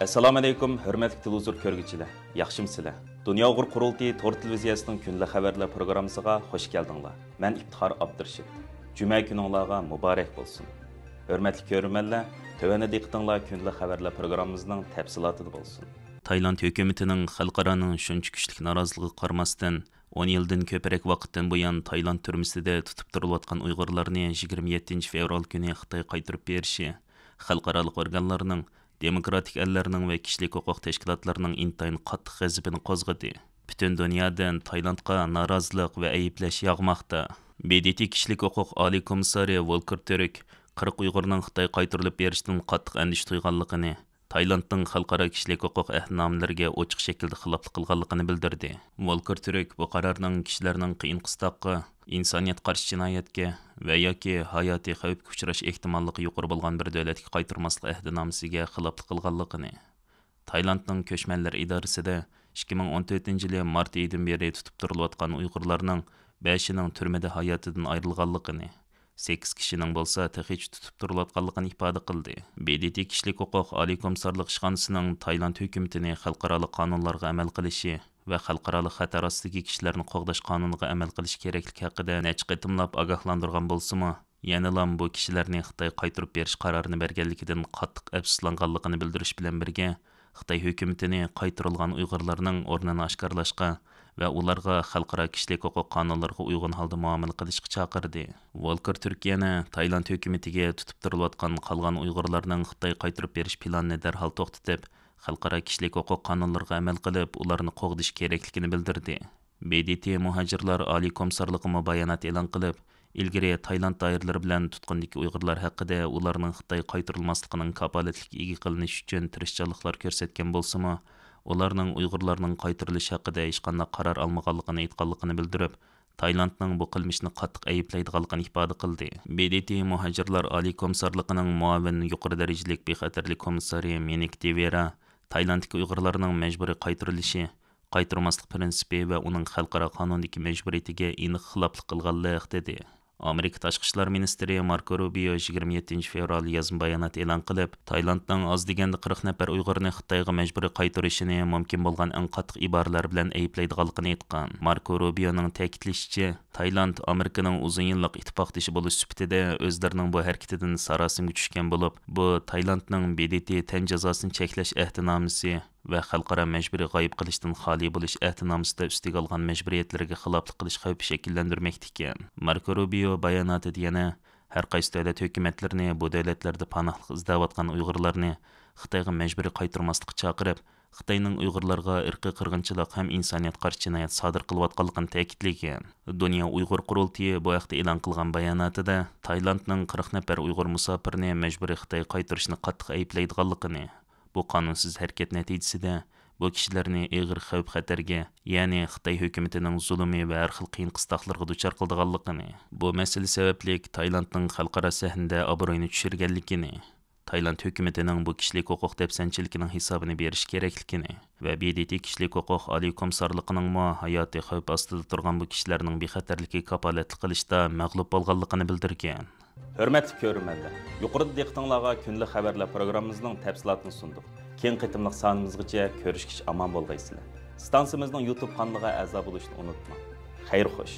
Assalomu alaykum, hurmatli televizor ko'rguvchilar. Yaxshimsizlar? Dunyo uyg'ur qurultiyi to'r televiziyasining kunlik xabarlar programmasiga xush keldinglar. Men Iftixor Abdurshid. Juma kuningizga muborak bo'lsin. Hurmatli ko'ruvchilar, tövəndə diqqətinizlər kunlik xabarlar programmamızın təfsilatı bo'lsin. Tayland hökumətining xalqaraning shuncha kuchli noroziligiga qaramasdan 10 yildan ko'proq vaqtdan buyon Tayland turmasida tutib turilayotgan Uyg'urlarni 27 fevral kuni Xitoy qaytarib berishi xalqaro organlarning demokratik ellərinin və kişilik hüquq təşkilatlarının intayın qattiq g'azabini qo'zg'adi. Butun dunyodan Taylandga norozilik və ayiblash yağmaqda. BDT kişilik hüquq oliy komissari Volker Türk 40 Uyg'urning Xitoy qaytarilib berishidan qattiq andish tuyganligini, Taylandning xalqaro kişilik hüquq ahdnomlariga ochiq shaklda xiloflik qilganligini bildirdi. Volker Türk bu qarorning kishilarning qiyin qistoqqa, insoniyat qarshi jinoyatga va yoki hayotiy xavfga uchrash ehtimolligi yuqori bo'lgan bir davlatga qaytarmaslik ahdnomasiga xiloflik qilganligini, Taylandning ko'chmanlar idorasida 2014-yili mart oyidan beri tutib turilayotgan Uyg'urlarning 5-ning turmada hayotidan ayrilganligini, 8 kishining bo'lsa texich tutib turilayotganligini ifoda qildi. BDT kishilik huquq oliy komissarlik ishxonasining Tayland hukumatini xalqaro qonunlarga amal qilishi va xalqaro xatar ostidagi kishilarni qo'g'dash qonuniga amal qilish kerakligi haqida necha qatimlab ogohlantirgan bo'lsa-mu, yana bu kishilarni Xitoy qaytarib berish qarorini berganligidan qattiq afsuslanganligini bildirish bilan birga, Xitoy hukumatini qaytarilgan Uyg'urlarning o'rnini oshkorlashga va ularga xalqaro kishilik huquq qonunlariga uyg'un holda muomala qilishga chaqirdi. Volker Türk yana Tayland hukumatiga tutib turilayotgan qolgan Uyg'urlarning Xitoy qaytarib berish planini darhol to'xtatib, xalqaro kishilik huquq qonunlariga amal qilib, ularni qo'g'dish kerakligini bildirdi. BDT muhojirlar oliy komissarligi bayonot e'lon qilib, ilgari Tayland doiralari bilan tutqundagi Uyg'urlar haqida ularning Xitoy qaytarilmasligining kapolatligiga ega qilinish uchun tirishchiliklar ko'rsatgan bo'lsa-mu, ularning Uyg'urlarning qaytarilishi haqida hech qanday qaror olmaganligini aytganligini bildirib, Taylandning bu qilmishni qattiq ayiblaydiganligini ifoda qildi. BDT muhojirlar oliy komissarligining muavin yuqori darajalik bexatarlik komissari Menik Devera Taylanddagi Uyg'urlarning majburiy qaytarilishi, qaytarmaslik prinsipi va uning xalqaro qonundagi majburiyatiga aniq xiloflik qilganlik dedi. Amerika Tashqi ishlar ministri Marco Rubio 27 fevral yozma bayonot e'lon qilib, Taylandning oz deganda 40 nafar Uyg'urni Xitoyga majburiy qaytarishini mumkin bo'lgan eng qattiq iboralar bilan ayiblaydiganligini aytgan. Marco Rubioning ta'kidlashicha, Tayland Amerikaning uzun yillik ittifoqdoshi bo'lish sifatida o'zlarining bu harakatidan sarosimga tushgan bo'lib, bu Taylandning BDT tan jazosini cheklash ahdnomasi va xalqaro majburiy g'oyib qilishdan xoli bo'lish ahdnomasida ustiga olgan majburiyatlarga xiloflik qilish xavfi shakllantirmoqda ekan. Marco Rubio bayonotida yana har qaysi davlat hukumatlarini bu davlatlarda panohlik izlayotgan Uyg'urlarni Xitoyga majburiy qaytarmaslikka chaqirib, Xitoyning Uyg'urlarga irqiy qirg'inchilik ham insoniyat qarshi jinoyat sodir qilayotganligini ta'kidlagan. Dunyo Uyg'ur qurultiyi bu haqda e'lon qilgan bayonotida Taylandning 40 nafar Uyg'ur musofirni majburiy Xitoyga qaytarishni qattiq ayblaydiganligini, bu qonunsiz harakat natijasida bu kishilarni og'ir xavf-xatarga, ya'ni Xitoy hukumatining zulmi va har xil qiyin qistoqlarga duchor qilganligini, bu masala sababli Taylandning xalqaro sahnada obro'yini tushirganligini, Tayland hukumatining bu kishilik huquq dafsanchiligining hisobini berish kerakligini va BDT kishilik huquq oliy komissarligining hayotiy xavf ostida turgan bu kishilarning bexatarligiga kapolatlik qilishda mag'lub bo'lganligini bildirgan. Hurmatli ko'ruvchilar, yuqorida diqqatingizga kunlik xabarlar programmamizning tafsilotini sundik. Keng qitimliq sonimizgacha ko'rishkish omon bo'lgaysizlar. Stansiyamizning YouTube kanaliga a'zo bo'lishni unutmang. Xayr xo'sh.